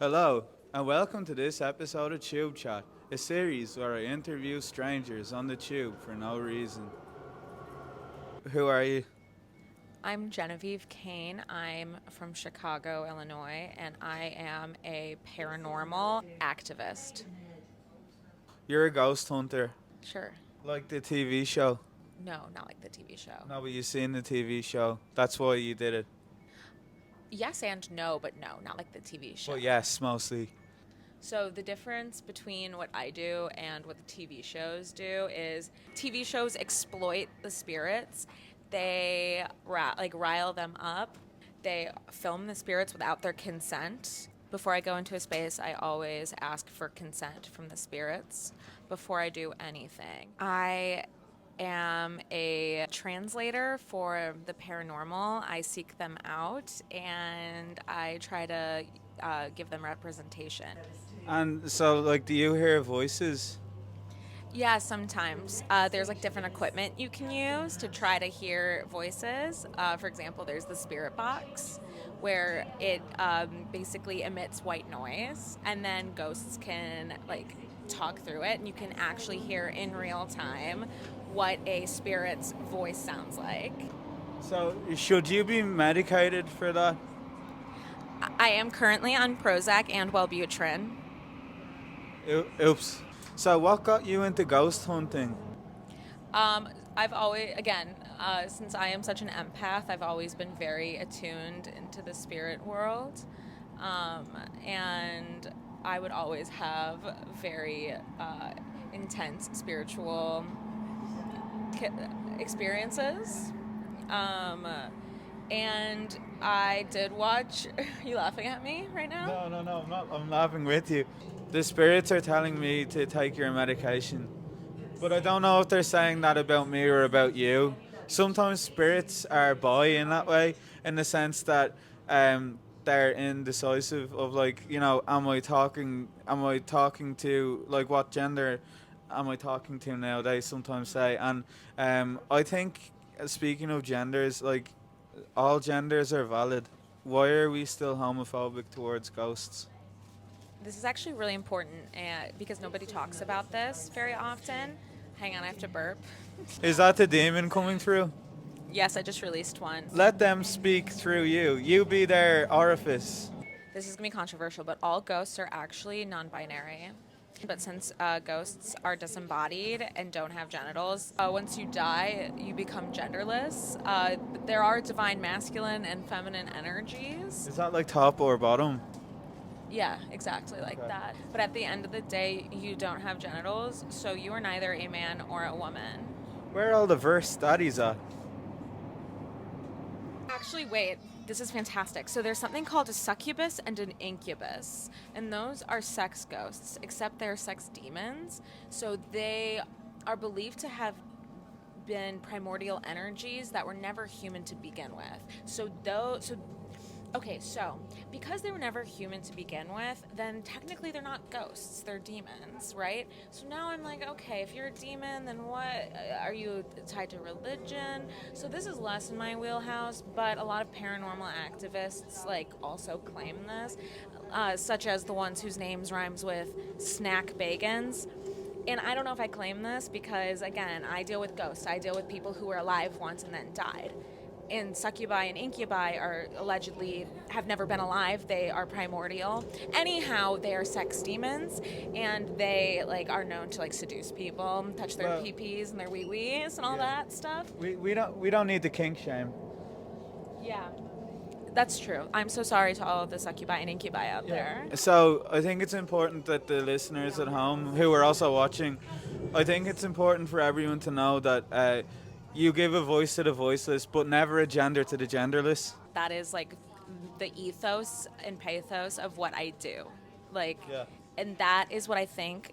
Hello, and welcome to this episode of Tubechat, a series where I interview strangers on the tube for no reason. Who are you? I'm Genevieve Kane. I'm from Chicago, Illinois, and I am a paranormal activist. You're a ghost hunter, Sure. like the TV show. No, not like the TV show. No, but you've seen the TV show. That's why you did it. Yes and no, but no, not like the TV show. But yes, mostly. So the difference between what I do and what the TV shows do is TV shows exploit the spirits. They rile them up. They film the spirits without their consent. Before I go into a space, I always ask for consent from the spirits before I do anything. I am a translator for the paranormal. I seek them out and I try to give them representation. And so, like, do you hear voices? Yeah, sometimes. There's like different equipment you can use to try to hear voices. For example, there's the spirit box where it basically emits white noise, and then ghosts can like talk through it, and you can actually hear in real time what a spirit's voice sounds like. So, should you be medicated for that? I am currently on Prozac and Wellbutrin. Oops. So, what got you into ghost hunting? I've always, again, since I am such an empath, I've always been very attuned into the spirit world. And I would always have very intense spiritual experiences. And I did watch. Are you laughing at me right now? No, I'm not. I'm laughing with you. The spirits are telling me to take your medication. But I don't know if they're saying that about me or about you. Sometimes spirits are bi in that way, in the sense that they're indecisive of, like, am I talking to, like, what gender am I talking to now, they sometimes say. And I think, speaking of genders, like, all genders are valid. Why are we still homophobic towards ghosts? This is actually really important because nobody talks about this very often. Hang on, I have to burp. Is that the demon coming through? Yes, I just released one. Let them speak through you. You be their orifice. This is going to be controversial, but all ghosts are actually non binary. But since ghosts are disembodied and don't have genitals, once you die, you become genderless. There are divine masculine and feminine energies. Is that like top or bottom? Yeah, exactly like Okay. that. But at the end of the day, you don't have genitals, so you are neither a man or a woman. Where are all the verse studies at? Actually, wait, this is fantastic. So there's something called a succubus and an incubus, and those are sex ghosts, except they're sex demons. So they are believed to have been primordial energies that were never human to begin with. So because they were never human to begin with, then technically they're not ghosts, they're demons, right? So now I'm like, okay, if you're a demon, then what? Are you tied to religion? So this is less in my wheelhouse, but a lot of paranormal activists like also claim this, such as the ones whose names rhymes with snack bagans. And I don't know if I claim this because, again, I deal with ghosts. I deal with people who were alive once and then died. And succubi and incubi are allegedly have never been alive. They are primordial. Anyhow, they are sex demons, and they are known to seduce people, touch their Well, pee-pees and their wee-wees and all yeah. that stuff. We don't need the kink shame. Yeah, that's true. I'm so sorry to all of the succubi and incubi out there. So I think it's important that the listeners at home who are also watching, I think it's important for everyone to know that you give a voice to the voiceless, but never a gender to the genderless. That is the ethos and pathos of what I do. Like, Yeah. and that is what I think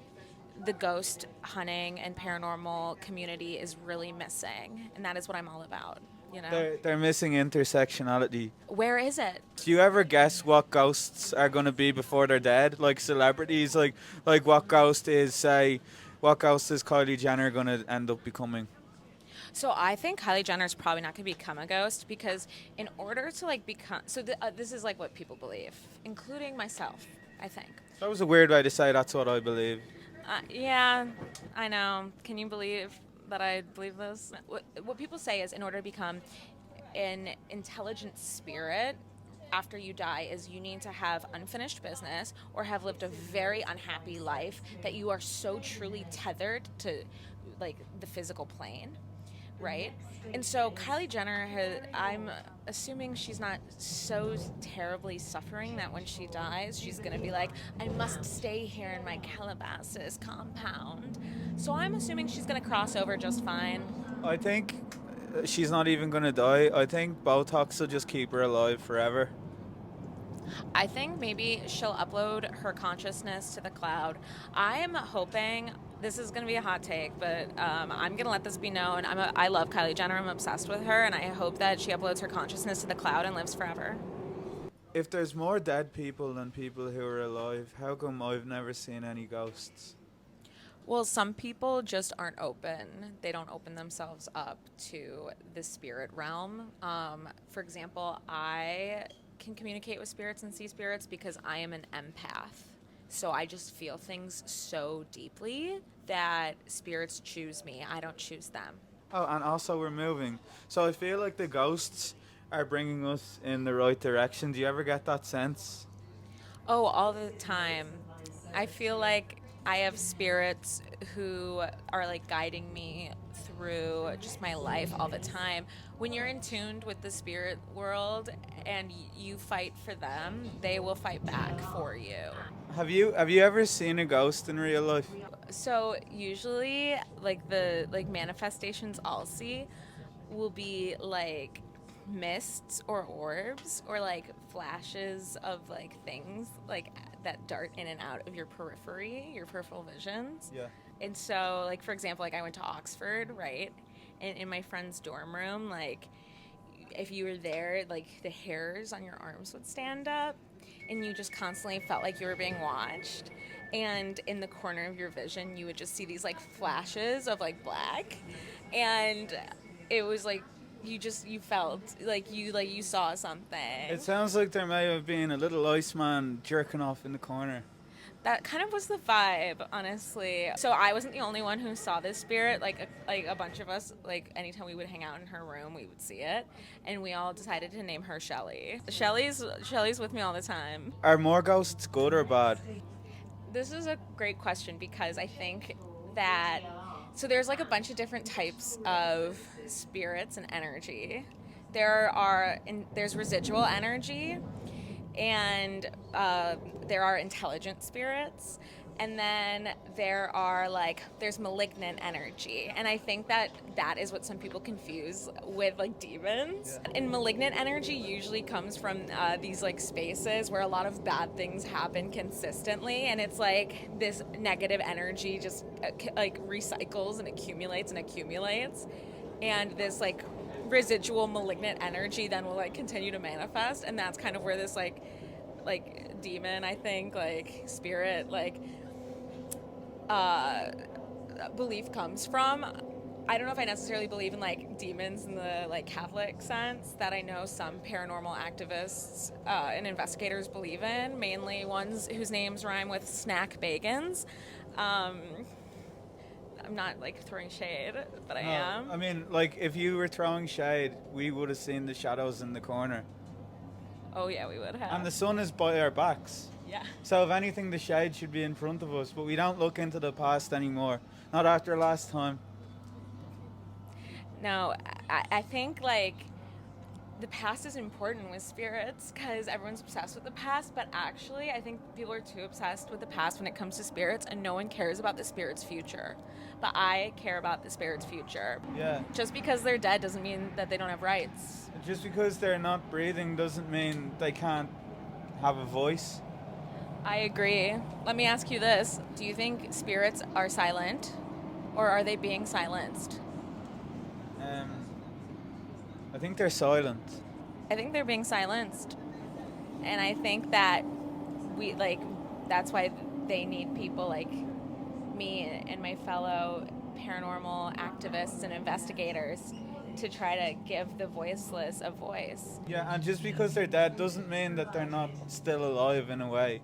the ghost hunting and paranormal community is really missing. And that is what I'm all about, you know? They're missing intersectionality. Where is it? Do you ever guess what ghosts are going to be before they're dead? Like celebrities, like what ghost is Kylie Jenner going to end up becoming? So I think Kylie Jenner is probably not going to become a ghost because in order to become, this is what people believe, including myself. I think. That was a weird way to say that's what I believe. Yeah, I know. Can you believe that I believe this? What people say is in order to become an intelligent spirit after you die is you need to have unfinished business or have lived a very unhappy life that you are so truly tethered to like the physical plane, right? And so Kylie Jenner I'm assuming she's not so terribly suffering that when she dies, she's going to be like, I must stay here in my Calabasas compound. So I'm assuming she's going to cross over just fine. I think she's not even going to die. I think Botox will just keep her alive forever. I think maybe she'll upload her consciousness to the cloud. I'm hoping this is going to be a hot take, but I'm going to let this be known. I love Kylie Jenner. I'm obsessed with her, and I hope that she uploads her consciousness to the cloud and lives forever. If there's more dead people than people who are alive, how come I've never seen any ghosts? Well, some people just aren't open. They don't open themselves up to the spirit realm. For example, I can communicate with spirits and see spirits because I am an empath. So I just feel things so deeply that spirits choose me. I don't choose them. Oh, and also we're moving. So I feel like the ghosts are bringing us in the right direction. Do you ever get that sense? Oh, all the time. I feel like I have spirits who are like guiding me through just my life all the time. When you're in tuned with the spirit world and you fight for them, they will fight back for you. Have you ever seen a ghost in real life? So usually like the like manifestations I'll see will be like mists or orbs or like flashes of like things like that dart in and out of your periphery, your peripheral visions. Yeah. And so like for example, like I went to Oxford, right? And in my friend's dorm room, like if you were there, like the hairs on your arms would stand up and you just constantly felt like you were being watched. And in the corner of your vision, you would just see these like flashes of like black. And it was like you felt like you saw something. It sounds like there may have been a little Iceman jerking off in the corner. That kind of was the vibe, honestly. So I wasn't the only one who saw this spirit. Like a bunch of us, like anytime we would hang out in her room, we would see it, and we all decided to name her Shelly. Shelly's with me all the time. Are more ghosts good or bad? This is a great question because I think that so there's like a bunch of different types of spirits and energy. There's residual energy, and there are intelligent spirits, and then there's malignant energy, and I think that is what some people confuse with like demons. Yeah. And malignant energy usually comes from these like spaces where a lot of bad things happen consistently, and it's like this negative energy just like recycles and accumulates, and this like residual malignant energy then will like continue to manifest, and that's kind of where this like demon, I think, like spirit, like belief comes from. I don't know if I necessarily believe in like demons in the like Catholic sense that I know some paranormal activists and investigators believe in, mainly ones whose names rhyme with snack bagans. I'm not like throwing shade, but I am. I mean, like, if you were throwing shade, we would have seen the shadows in the corner. Oh yeah, we would have. And the sun is by our backs. Yeah. So if anything, the shade should be in front of us, but we don't look into the past anymore. Not after last time. No, I think like the past is important with spirits because everyone's obsessed with the past, but actually I think people are too obsessed with the past when it comes to spirits, and no one cares about the spirit's future. But I care about the spirit's future. Yeah. Just because they're dead doesn't mean that they don't have rights. Just because they're not breathing doesn't mean they can't have a voice. I agree. Let me ask you this. Do you think spirits are silent, or are they being silenced? I think they're silent. I think they're being silenced. And I think that that's why they need people like me and my fellow paranormal activists and investigators to try to give the voiceless a voice. Yeah, and just because they're dead doesn't mean that they're not still alive in a way.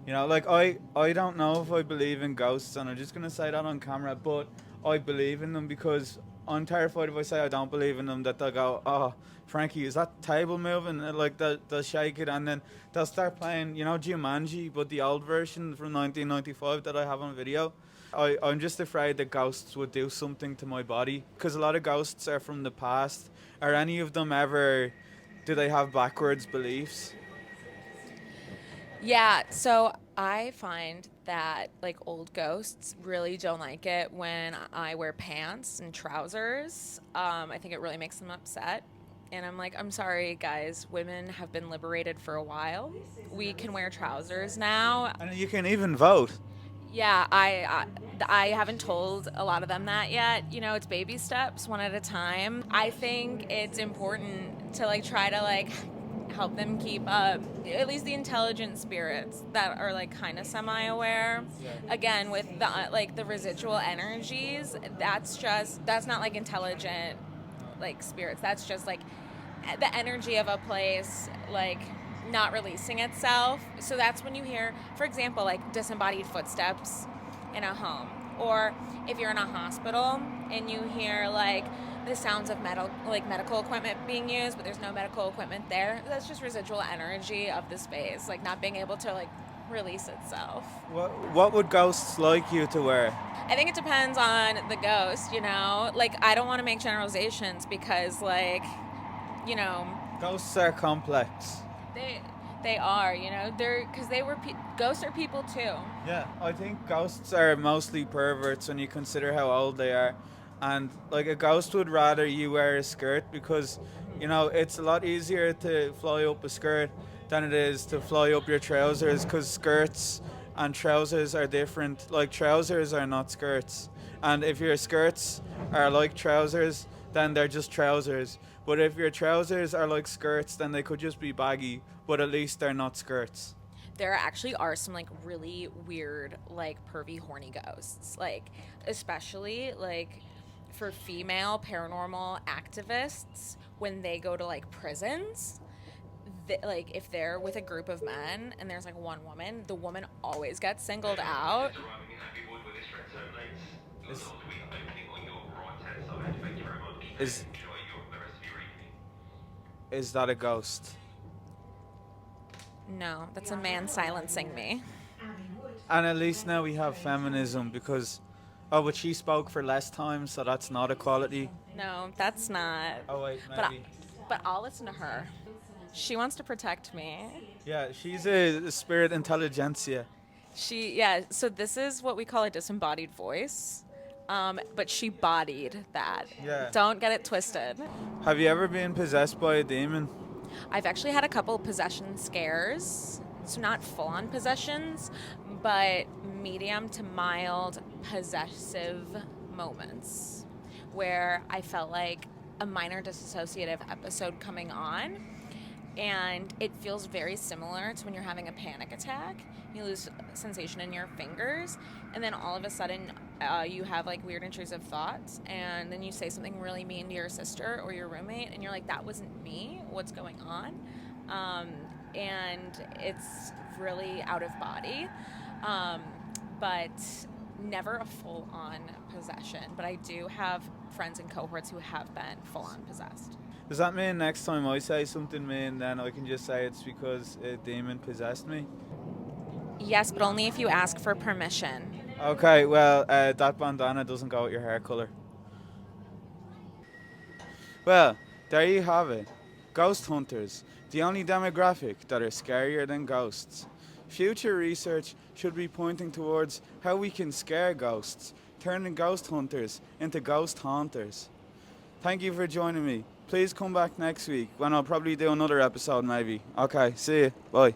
You know, like I don't know if I believe in ghosts, and I'm just gonna say that on camera, but I believe in them because I'm terrified if I say I don't believe in them that they'll go, oh, Frankie, is that table moving? And, like they'll shake it, and then they'll start playing, Jumanji, but the old version from 1995 that I have on video. I'm just afraid that ghosts would do something to my body because a lot of ghosts are from the past. Are any of them ever? Do they have backwards beliefs? Yeah, so I find that like old ghosts really don't like it when I wear pants and trousers. I think it really makes them upset. And I'm like, I'm sorry, guys. Women have been liberated for a while. We can wear trousers now. And you can even vote. Yeah, I haven't told a lot of them that yet. You know, it's baby steps, one at a time. I think it's important to like try to like help them keep up, at least the intelligent spirits that are like kind of semi-aware. Again, with the like the residual energies, that's not like intelligent like spirits. That's just like the energy of a place like not releasing itself. So that's when you hear, for example, like disembodied footsteps in a home, or if you're in a hospital and you hear like the sounds of medical equipment being used, but there's no medical equipment there. That's just residual energy of the space, like not being able to like release itself. What would ghosts like you to wear? I think it depends on the ghost, you know? Like, I don't want to make generalizations because, like, you know, Ghosts are complex. they are, you know, they're because ghosts are people too. Yeah, I think ghosts are mostly perverts when you consider how old they are. And like a ghost would rather you wear a skirt because, it's a lot easier to fly up a skirt than it is to fly up your trousers because skirts and trousers are different. Like trousers are not skirts. And if your skirts are like trousers, then they're just trousers. But if your trousers are like skirts, then they could just be baggy, but at least they're not skirts. There actually are some like really weird, like pervy, horny ghosts. Like, especially like for female paranormal activists when they go to like prisons. Like if they're with a group of men and there's like one woman, the woman always gets singled out. Is, is, is that a ghost? No, that's a man silencing me. And at least now we have feminism because, oh, but she spoke for less time, so that's not equality. No, that's not. Oh, wait, But maybe. but I'll listen to her. She wants to protect me. Yeah, she's a spirit intelligentsia. Yeah, so this is what we call a disembodied voice. But she bodied that. Yeah. Don't get it twisted. Have you ever been possessed by a demon? I've actually had a couple possession scares. So not full-on possessions, but medium to mild possessive moments where I felt like a minor dissociative episode coming on. And it feels very similar to when you're having a panic attack. You lose sensation in your fingers, and then all of a sudden you have like weird intrusive thoughts, and then you say something really mean to your sister or your roommate, and you're like, that wasn't me, what's going on? And it's really out of body, but never a full-on possession. But I do have friends and cohorts who have been full-on possessed. Does that mean next time I say something mean, then I can just say it's because a demon possessed me? Yes, but only if you ask for permission. Okay, well, that bandana doesn't go with your hair color. Well, there you have it. Ghost hunters, the only demographic that are scarier than ghosts. Future research should be pointing towards how we can scare ghosts, turning ghost hunters into ghost haunters. Thank you for joining me. Please come back next week when I'll probably do another episode maybe. Okay, see you. Bye.